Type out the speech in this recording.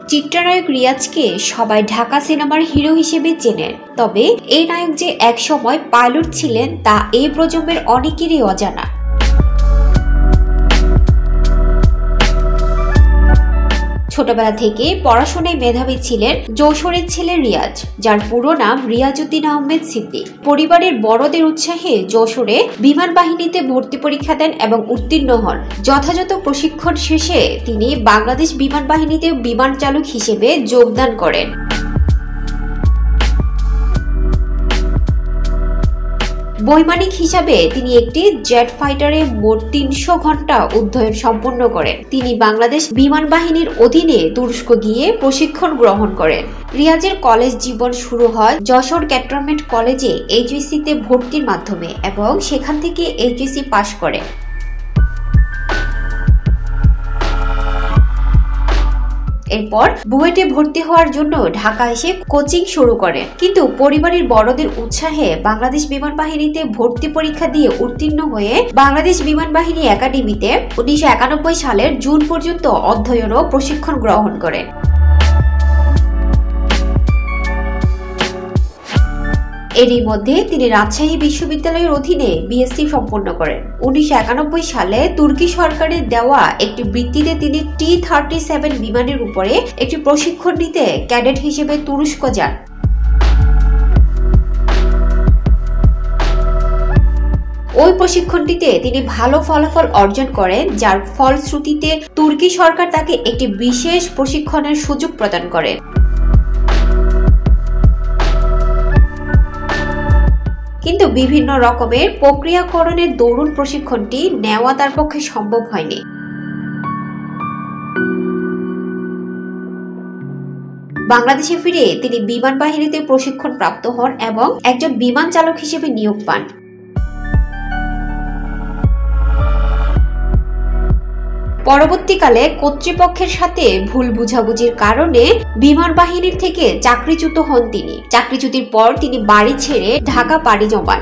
চিত্রনায়ক রিয়াজকে সবাই ঢাকা সিনেমার হিরো হিসেবে চেনেন, তবে এই নায়ক যে একসময় পাইলট ছিলেন তা এই প্রজন্মের অনেকেরই অজানা। ছোটবেলা থেকে পড়াশোনায় মেধাবী ছিলেন যশোরের ছেলে রিয়াজ, যার পুরো নাম রিয়াজউদ্দিন আহমেদ সিদ্দিক। পরিবারের বড়দের উৎসাহে যশোরে বিমান বাহিনীতে ভর্তি পরীক্ষা দেন এবং উত্তীর্ণ হন। যথাযথ প্রশিক্ষণ শেষে তিনি বাংলাদেশ বিমান বাহিনীতে বিমান চালক হিসেবে যোগদান করেন। বৈমানিক হিসাবে তিনি একটি জেট ফাইটারে মোট ৩০০ ঘন্টা অধ্যয়ন সম্পন্ন করেন। তিনি বাংলাদেশ বিমান বাহিনীর অধীনে তুরস্ক গিয়ে প্রশিক্ষণ গ্রহণ করেন। রিয়াজের কলেজ জীবন শুরু হয় যশোর ক্যান্টনমেন্ট কলেজে এইচএসসি-তে ভর্তির মাধ্যমে এবং সেখান থেকে এইচএসসি পাশ করেন। এরপর বুয়েটে ভর্তি হওয়ার জন্য ঢাকা এসে কোচিং শুরু করেন, কিন্তু পরিবারের বড়দের উৎসাহে বাংলাদেশ বিমান বাহিনীতে ভর্তি পরীক্ষা দিয়ে উত্তীর্ণ হয়ে বাংলাদেশ বিমান বাহিনী একাডেমিতে 1991 সালের জুন পর্যন্ত অধ্যয়ন ও প্রশিক্ষণ গ্রহণ করেন। এরই মধ্যে তিনি রাজশাহী বিশ্ববিদ্যালয়ের অধীনে বিএসসি সম্পন্ন করেন। 1991 সালে তুর্কি সরকারের দেওয়া একটি বৃত্তিতে তিনি T-37 বিমানের উপরে একটি প্রশিক্ষণ নিতে ক্যাডেট হিসেবে তুরস্ক যান। ওই প্রশিক্ষণটিতে তিনি ভালো ফলাফল অর্জন করেন, যার ফলশ্রুতিতে তুর্কি সরকার তাকে একটি বিশেষ প্রশিক্ষণের সুযোগ প্রদান করে। কিন্তু বিভিন্ন রকমের প্রক্রিয়াকরণের দরুন প্রশিক্ষণটি নেওয়া তার পক্ষে সম্ভব হয়নি। বাংলাদেশে ফিরে তিনি বিমান বাহিনীতে প্রশিক্ষণ প্রাপ্ত হন এবং একজন বিমান চালক হিসেবে নিয়োগ পান। পরবর্তীকালে কর্তৃপক্ষের সাথে ভুল বুঝাবুঝির কারণে বিমান বাহিনীর থেকে চাকরিচ্যুত হন তিনি। চাকরিচ্যুতির পর তিনি বাড়ি ছেড়ে ঢাকা পাড়ি জমান